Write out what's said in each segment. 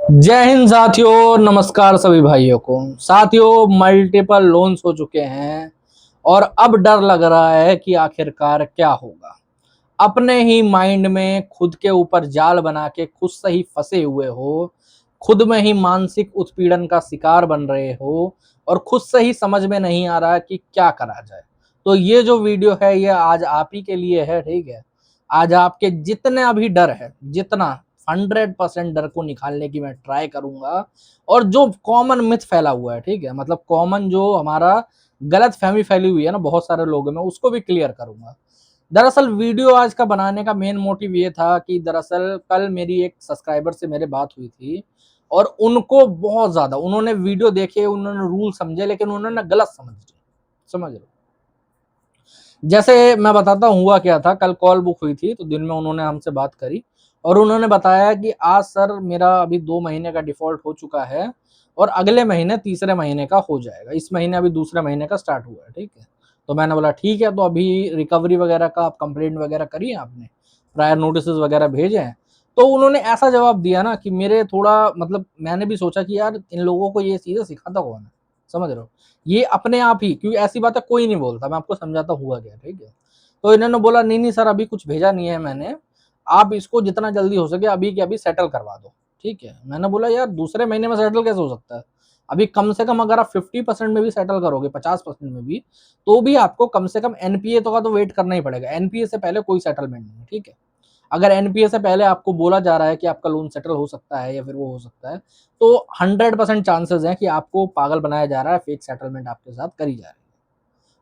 जय हिंद साथियों, नमस्कार सभी भाइयों को। साथियों, मल्टीपल लोन्स हो चुके हैं और अब डर लग रहा है कि आखिरकार क्या होगा। अपने ही माइंड में खुद के ऊपर जाल बना के खुद से ही फंसे हुए हो, खुद में ही मानसिक उत्पीड़न का शिकार बन रहे हो और खुद से ही समझ में नहीं आ रहा कि क्या करा जाए। तो ये जो वीडियो है ये आज आप ही के लिए है, ठीक है। आज आपके जितने अभी डर है, जितना 100% डर को निकालने की मैं ट्राई करूंगा और जो कॉमन मिथ फैला हुआ है, ठीक है, मतलब कॉमन जो हमारा गलत फहमी फैली हुई है ना बहुत सारे लोगों में, उसको भी क्लियर करूंगा। दरअसल वीडियो आज का बनाने का मेन मोटिव ये था कि दरअसल कल मेरी एक सब्सक्राइबर से मेरे बात हुई थी और उनको बहुत ज्यादा उन्होंने वीडियो देखे, उन्होंने रूल समझे, लेकिन उन्होंने गलत समझ लो। जैसे मैं बताता हूँ हुआ क्या था। कल कॉल बुक हुई थी तो दिन में उन्होंने हमसे बात करी और उन्होंने बताया कि आज सर मेरा अभी 2 महीने का डिफॉल्ट हो चुका है और अगले महीने तीसरे महीने का हो जाएगा। इस महीने अभी दूसरे महीने का स्टार्ट हुआ है, ठीक है। तो मैंने बोला ठीक है, तो अभी रिकवरी वगैरह का आप कंप्लेंट वगैरह करिए, आपने प्रायर नोटिस वगैरह भेजे हैं। तो उन्होंने ऐसा जवाब दिया ना कि मेरे थोड़ा मतलब मैंने भी सोचा कि यार इन लोगों को ये चीजें सिखाता कौन है, समझ रहे हो। ये अपने आप ही, क्योंकि ऐसी बात है कोई नहीं बोलता, मैं आपको समझाता हुआ गया, ठीक है। तो इन्होंने बोला नहीं नहीं सर अभी कुछ भेजा नहीं है मैंने, आप इसको जितना जल्दी हो सके अभी के अभी सेटल करवा दो, ठीक है। मैंने बोला यार दूसरे महीने में सेटल कैसे हो सकता है। अभी कम से कम अगर आप 50% में भी सेटल करोगे, 50% में भी, तो भी आपको कम से कम एनपीए तो का तो वेट करना ही पड़ेगा। एनपीए से पहले कोई सेटलमेंट नहीं है, ठीक है। अगर एनपीए से पहले आपको बोला जा रहा है कि आपका लोन सेटल हो सकता है या फिर वो हो सकता है, तो 100% चांसेस हैं कि आपको पागल बनाया जा रहा है, फेक सेटलमेंट आपके साथ करी जा रही है।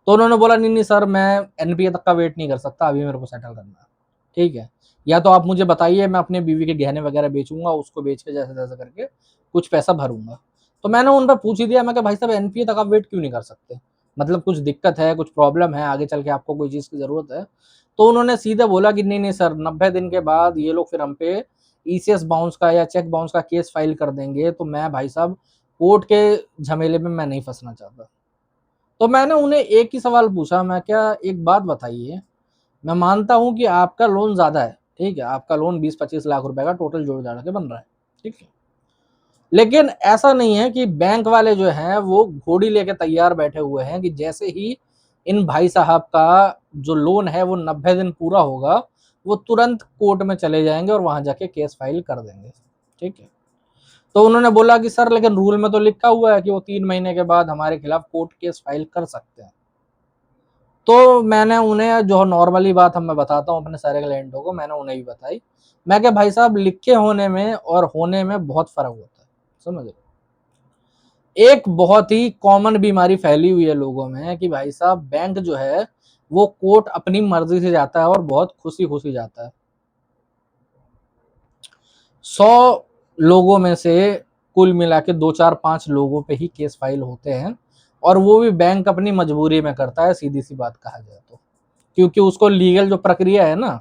तो उन्होंने बोला नहीं नहीं सर मैं एनपीए तक का वेट नहीं कर सकता, अभी मेरे को सेटल करना है, ठीक है। या तो आप मुझे बताइए, मैं अपने बीवी के गहने वगैरह बेचूंगा, उसको बेच के जैसे तैसे करके कुछ पैसा भरूंगा। तो मैंने उन पर पूछ ही दिया, मैं भाई साहब एनपीए तक आप वेट क्यों नहीं कर सकते, मतलब कुछ दिक्कत है, कुछ प्रॉब्लम है, आगे चल के आपको कोई चीज की जरूरत है। तो उन्होंने सीधे बोला कि नहीं नहीं सर 90 दिन के बाद ये लोग फिर हम पे ईसीएस बाउंस का या चेक बाउंस का केस फाइल कर देंगे। तो मैं भाई साहब कोर्ट के झमेले में मैं नहीं फंसना चाहता। तो मैंने उन्हें एक ही सवाल पूछा, मैं क्या एक बात बताइए, मैं मानता हूं कि आपका लोन ज्यादा है, ठीक है, आपका लोन 20-25 लाख रुपए का टोटल जोड़ जाड़ के बन रहा है, ठीक है। लेकिन ऐसा नहीं है कि बैंक वाले जो हैं वो घोड़ी लेके तैयार बैठे हुए हैं कि जैसे ही इन भाई साहब का जो लोन है वो 90 दिन पूरा होगा, वो तुरंत कोर्ट में चले जाएंगे और वहां जाके केस फाइल कर देंगे, ठीक है। तो उन्होंने बोला कि सर लेकिन रूल में तो लिखा हुआ है कि वो 3 महीने के बाद हमारे खिलाफ कोर्ट केस फाइल कर सकते हैं। तो मैंने उन्हें जो नॉर्मली बात हम मैं बताता हूँ अपने सारे क्लाइंटों को, मैंने उन्हें भी बताई। मैं क्या भाई साहब लिखे होने में और होने में बहुत फर्क होता है, समझ रहे। एक बहुत ही कॉमन बीमारी फैली हुई है लोगों में कि भाई साहब बैंक जो है वो कोर्ट अपनी मर्जी से जाता है और बहुत खुशी खुशी जाता है। 100 लोगों में से कुल मिला के 2 4 5 लोगों पे ही केस फाइल होते हैं, और वो भी बैंक अपनी मजबूरी में करता है, सीधी सी बात कहा जाए तो, क्योंकि उसको लीगल जो प्रक्रिया है ना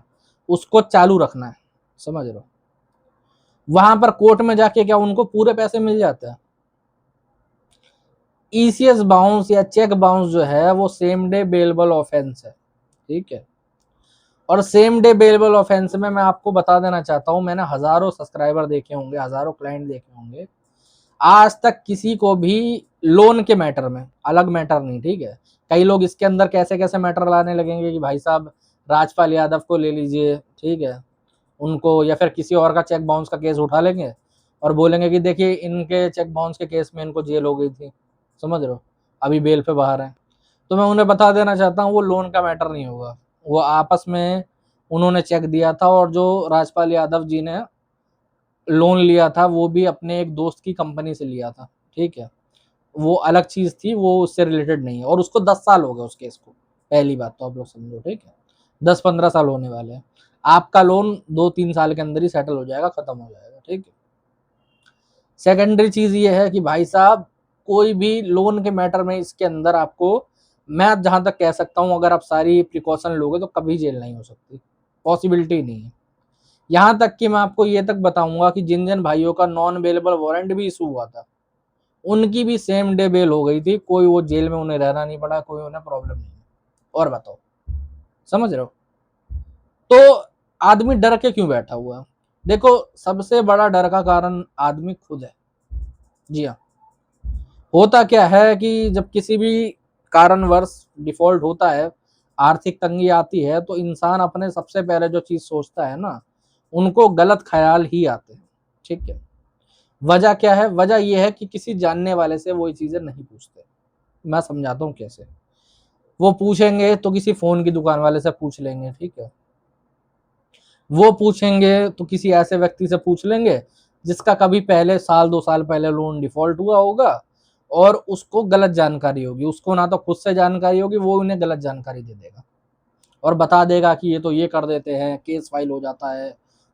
उसको चालू रखना है, समझ रहे हो। वहां पर कोर्ट में जाके क्या उनको पूरे पैसे मिल जाते हैं। ईसीएस बाउंस या चेक बाउंस जो है वो सेम डे बेलेबल ऑफेंस है, ठीक है। और सेम डे बेलेबल ऑफेंस में मैं आपको बता देना चाहता हूं, मैंने हजारों सब्सक्राइबर देखे होंगे, हजारों क्लाइंट देखे होंगे, आज तक किसी को भी लोन के मैटर में, अलग मैटर नहीं, ठीक है। कई लोग इसके अंदर कैसे कैसे मैटर लाने लगेंगे कि भाई साहब राजपाल यादव को ले लीजिए, ठीक है, उनको, या फिर किसी और का चेक बाउंस का केस उठा लेंगे और बोलेंगे कि देखिए इनके चेक बाउंस के केस में इनको जेल हो गई थी, समझ रहे हो, अभी बेल पे बाहर है। तो मैं उन्हें बता देना चाहता हूँ वो लोन का मैटर नहीं होगा। वो आपस में उन्होंने चेक दिया था, और जो राजपाल यादव जी ने लोन लिया था वो भी अपने एक दोस्त की कंपनी से लिया था, ठीक है। वो अलग चीज थी, वो उससे रिलेटेड नहीं है, और उसको 10 साल हो गए उस केस को। पहली बात तो आप लोग समझो, ठीक है, 10-15 साल होने वाले हैं। आपका लोन 2-3 साल के अंदर ही सेटल हो जाएगा, खत्म हो जाएगा, ठीक है। सेकेंडरी चीज ये है कि भाई साहब कोई भी लोन के मैटर में इसके अंदर आपको, मैं जहां तक कह सकता हूं अगर आप सारी प्रिकॉशन लोगे तो कभी जेल नहीं हो सकती, पॉसिबिलिटी नहीं है। यहां तक कि मैं आपको ये तक बताऊंगा कि जिन जिन भाइयों का नॉन बेलेबल वारंट भी इशू हुआ था उनकी भी सेम डे बेल हो गई थी, कोई वो जेल में उन्हें रहना नहीं पड़ा, कोई उन्हें प्रॉब्लम नहीं। और बताओ, समझ रहे हो। तो आदमी डर के क्यों बैठा हुआ है। देखो, सबसे बड़ा डर का कारण आदमी खुद है। जी हाँ, होता क्या है कि जब किसी भी कारणवश डिफ़ॉल्ट होता है, आर्थिक तंगी आती है, तो इंसान अपने सबसे पहले जो चीज़ सोचता है ना, उनको गलत ख़्याल ही आते हैं, ठीक है? वजह क्या है? वजह ये है कि किसी जानने वाले से वो ये चीज़ें नहीं पूछते। मैं समझाता हूँ कैसे। वो पूछेंगे तो किसी फ़ोन की दुकान वाले से पूछ लेंगे, ठीक है? वो पूछेंगे तो किसी ऐसे व्यक्ति से पूछ लेंगे जिसका कभी पहले साल 2 साल पहले लोन डिफ़ॉल्ट हुआ होगा और उसको गलत जानकारी होगी। उसको ना तो खुद से जानकारी होगी, वो उन्हें गलत जानकारी दे देगा और बता देगा कि ये तो ये कर देते हैं, केस फाइल हो जाता है,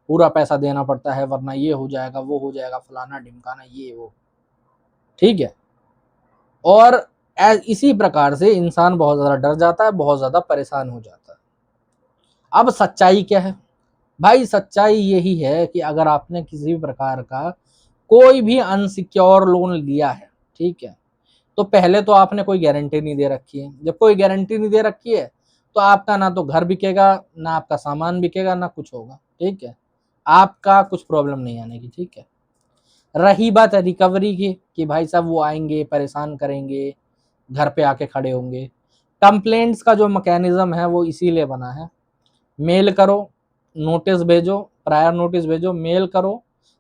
पूरा पैसा देना पड़ता है वरना ये हो जाएगा, वो हो जाएगा, फलाना-ढिमकाना ये वो, ठीक है? और इसी प्रकार से इंसान बहुत ज़्यादा डर जाता है, बहुत ज़्यादा परेशान हो जाता है। अब सच्चाई क्या है? भाई सच्चाई यही है कि अगर आपने किसी भी प्रकार का कोई भी अनसिक्योर लोन लिया है, ठीक है? तो पहले तो आपने कोई गारंटी नहीं दे रखी है। जब कोई गारंटी नहीं दे रखी है, तो आपका ना तो घर बिकेगा, ना आपका सामान बिकेगा, ना कुछ होगा, ठीक है? आपका कुछ प्रॉब्लम नहीं आने की, ठीक है? रही बात रिकवरी की कि भाई साहब वो आएँगे, परेशान करेंगे, घर पे आके खड़े होंगे। कंप्लेंट्स का जो मैकेनिज़्म है वो इसीलिए बना है। मेल करो, नोटिस भेजो, प्रायर नोटिस भेजो, मेल करो,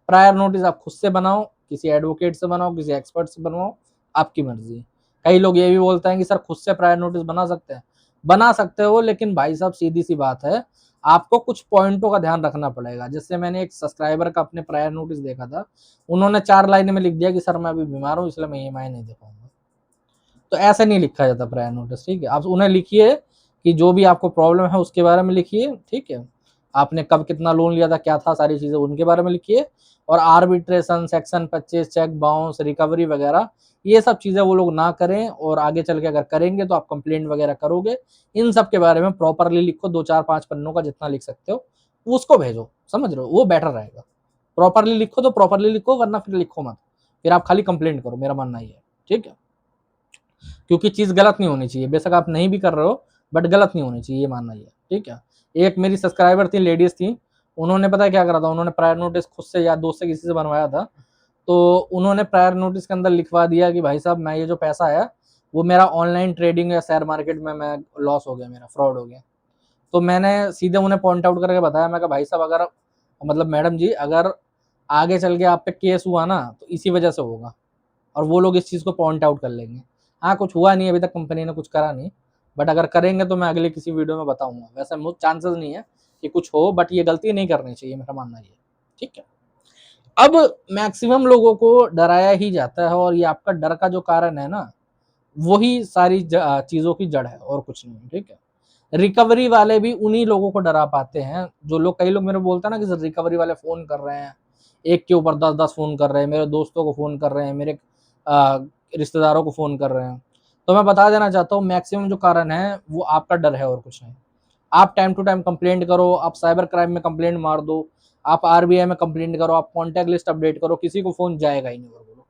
प्रायर नोटिस आप खुद से बनाओ, किसी एडवोकेट से बनाओ, किसी एक्सपर्ट से बनवाओ, आपकी मर्ज़ी। कई लोग ये भी बोलते हैं कि सर खुद से प्रायर नोटिस बना सकते हैं। बना सकते हो लेकिन भाई साहब सीधी-सी बात है, आपको कुछ पॉइंटों का ध्यान रखना पड़ेगा। जैसे मैंने एक सब्सक्राइबर का अपने प्रायर नोटिस देखा था, उन्होंने 4 लाइनों में लिख दिया कि सर मैं अभी बीमार हूँ इसलिए मैं ईएमआई नहीं दे पाऊँगा। तो ऐसे नहीं लिखा जाता प्रायर नोटिस, ठीक है? आप उन्हें लिखिए कि जो भी आपको प्रॉब्लम है उसके बारे में लिखिए, ठीक है? आपने कब कितना लोन लिया था, क्या था, सारी चीज़ें उनके बारे में लिखिए और arbitration, section 25, cheque bounce, recovery वगैरह ये सब चीज़ें वो लोग ना करें और आगे चल के अगर करेंगे तो आप कंप्लेंट वगैरह करोगे। इन सब के बारे में प्रॉपर्ली लिखो 2, 4, 5 पन्नों का जितना लिख सकते हो, उसको भेजो, समझ रहे हो? वो बेटर रहेगा। प्रॉपर्ली लिखो तो प्रॉपर्ली लिखो वरना फिर लिखो मत। फिर आप खाली कंप्लेंट करो, मेरा मानना ये है, ठीक है? क्योंकि चीज़ गलत नहीं होनी चाहिए। बेशक आप नहीं भी कर रहे हो, बट गलत नहीं होनी चाहिए, ये मानना ही है, ठीक है? एक मेरी सब्सक्राइबर थी, लेडीज़ थी, उन्होंने पता है क्या करा था, उन्होंने प्रायर नोटिस खुद से या दोस्त से किसी से बनवाया था। तो उन्होंने प्रायर नोटिस के अंदर लिखवा दिया कि भाई साहब मैं ये जो पैसा है, वो मेरा ऑनलाइन ट्रेडिंग या शेयर मार्केट में मैं लॉस हो गया मेरा, फ्रॉड हो गया। तो मैंने सीधे उन्हें पॉइंट आउट करके बताया, मैं कहा भाई साहब अगर मतलब मैडम जी अगर आगे चल के आप पे केस हुआ ना, तो इसी वजह से होगा। और वो लोग इस चीज़ को पॉइंट आउट कर लेंगे। हाँ, कुछ हुआ नहीं अभी तक कंपनी ने कुछ करा नहीं, बट अगर करेंगे तो मैं अगले किसी वीडियो में बताऊँगा। वैसे मो चांसेस नहीं है कि कुछ हो बट ये गलती नहीं करनी चाहिए मेरा मानना ये है, ठीक है? अब मैक्सिमम लोगों को डराया ही जाता है और ये आपका डर का जो कारण है ना, वही सारी चीज़ों की जड़ है और कुछ नहीं, ठीक है? रिकवरी वाले भी उन्हीं लोगों को डरा पाते हैं, जो लोग कई लोग मेरे को बोलते हैं ना कि सर रिकवरी वाले फ़ोन कर रहे हैं, एक के ऊपर 10-10 फ़ोन कर रहे हैं, मेरे दोस्तों को फ़ोन कर रहे हैं, मेरे अ, रिश्तेदारों को फ़ोन कर रहे हैं। तो मैं बता देना चाहता हूँ मैक्सिमम जो कारण है, वो आपका डर है और कुछ नहीं। आप टाइम टू टाइम कंप्लेंट करो, आप साइबर क्राइम में कंप्लेंट मार दो, आप आरबीआई में कंप्लेंट करो, आप कॉन्टैक्ट लिस्ट अपडेट करो, किसी को फ़ोन जाएगा ही नहीं और बोलो।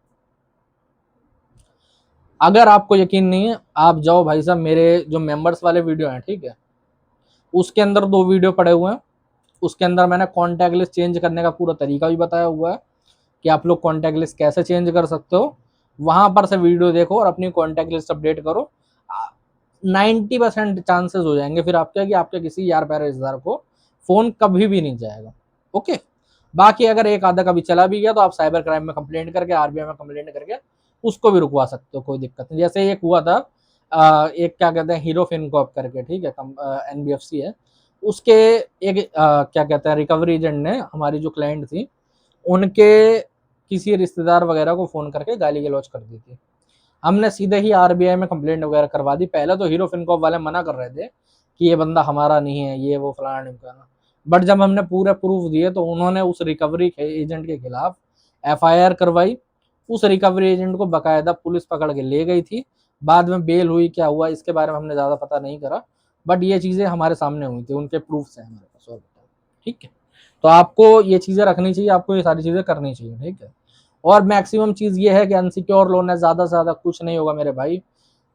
अगर आपको यकीन नहीं है, आप जाओ भाई साहब मेरे जो मेंबर्स वाले वीडियो हैं, ठीक है? उसके अंदर 2 वीडियो पड़े हुए हैं। उसके अंदर मैंने कॉन्टैक्ट लिस्ट चेंज करने का पूरा तरीका भी बताया हुआ है कि आप लोग कॉन्टैक्ट लिस्ट कैसे चेंज कर सकते हो। वहाँ पर से वीडियो देखो और अपनी कॉन्टैक्ट लिस्ट अपडेट करो। 90% चांसेस हो जाएँगे फिर आपके कि आपके किसी यार प्यारे रिश्तेदार को फ़ोन कभी भी नहीं जाएगा। ओके? बाकी अगर एक आधा कभी चला भी गया तो आप साइबर क्राइम में कंप्लेंट करके, आरबीआई में कंप्लेंट करके उसको भी रुकवा सकते हो, कोई दिक्कत नहीं। जैसे एक हुआ था एक क्या कहते हैं हीरो फिनकॉर्प करके, ठीक है? एनबीएफसी है। उसके एक क्या कहते हैं रिकवरी एजेंट ने हमारी जो क्लाइंट थी, उनके किसी रिश्तेदार वगैरह को फ़ोन करके गाली-गलौज कर दी थी। हमने सीधे ही आरबीआई में कंप्लेंट वगैरह करवा दी। पहले तो हीरो फिनकॉर्प वाले मना कर रहे थे कि ये बंदा हमारा नहीं है, ये वो फलाना-ढिमकाना। बट जब हमने पूरे प्रूफ दिए तो उन्होंने उस रिकवरी के एजेंट के खिलाफ एफआईआर करवाई। उस रिकवरी एजेंट को बाकायदा पुलिस पकड़ के ले गई थी। बाद में बेल हुई, क्या हुआ इसके बारे में हमने ज़्यादा पता नहीं करा। बट ये चीज़ें हमारे सामने हुई थी, उनके प्रूफ्स हैं हमारे पास और बताओ, ठीक है? तो आपको ये चीज़ें रखनी चाहिए, आपको ये सारी चीज़ें करनी चाहिए, ठीक है? और मैक्सिमम चीज़ ये है कि अनसिक्योर लोन है, ज़्यादा से ज़्यादा कुछ नहीं होगा मेरे भाई।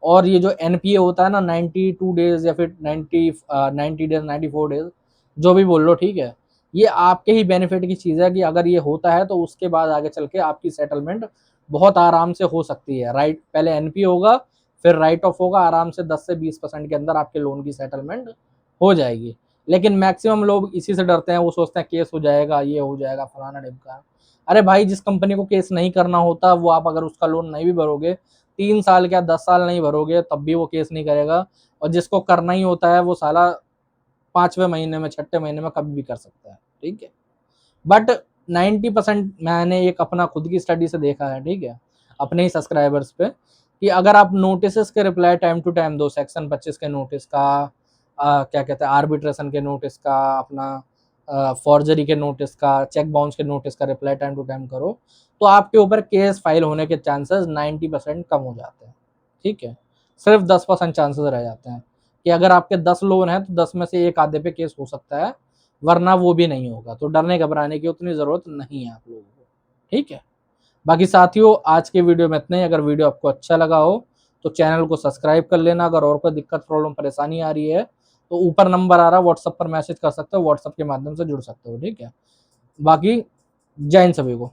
और ये जो एनपीए होता है ना 92 डेज़ या फिर 90 डेज़ 94 डेज़ जो भी बोल लो, ठीक है? ये आपके ही बेनिफिट की चीज़ है कि अगर ये होता है तो उसके बाद आगे चल के आपकी सेटलमेंट बहुत आराम से हो सकती है। राइट, पहले एनपी होगा, फिर राइट ऑफ होगा, आराम से 10 से 20% के अंदर आपके लोन की सेटलमेंट हो जाएगी। लेकिन मैक्सिमम लोग इसी से डरते हैं, वो सोचते हैं केस हो जाएगा, ये हो जाएगा, फलाना ढिमका। अरे भाई, जिस कंपनी को केस नहीं करना होता, वो आप अगर उसका लोन नहीं भी भरोगे, 3 साल क्या 10 साल नहीं भरोगे, तब भी वो केस नहीं करेगा। और जिसको करना ही होता है, वो साला 5वें महीने में, 6ठे महीने में कभी भी कर सकता है, ठीक है। बट 90% मैंने एक अपना खुद की स्टडी से देखा है, ठीक है, अपने ही सब्सक्राइबर्स पे, कि अगर आप नोटिस के रिप्लाई टाइम टू टाइम दो, सेक्शन 25 के नोटिस का, क्या कहते हैं, आर्बिट्रेशन के नोटिस का, अपना फॉर्जरी के नोटिस का, चेक बाउंस के नोटिस का रिप्लाई टाइम टू टाइम करो, तो आपके ऊपर केस फाइल होने के चांसेस 90% कम हो जाते हैं, ठीक है। सिर्फ 10% चांसेस रह जाते हैं कि अगर आपके 10 लोन हैं तो 10 में से एक आधे पे केस हो सकता है, वरना वो भी नहीं होगा। तो डरने घबराने की उतनी ज़रूरत नहीं है आप लोगों को, ठीक है। बाकी साथियों, आज के वीडियो में इतना ही। अगर वीडियो आपको अच्छा लगा हो तो चैनल को सब्सक्राइब कर लेना। अगर और कोई दिक्कत, प्रॉब्लम, परेशानी आ रही है तो ऊपर नंबर आ रहा है, व्हाट्सएप पर मैसेज कर सकते हो, व्हाट्सएप के माध्यम से जुड़ सकते हो, ठीक है। बाकी जय हिंद सभी को।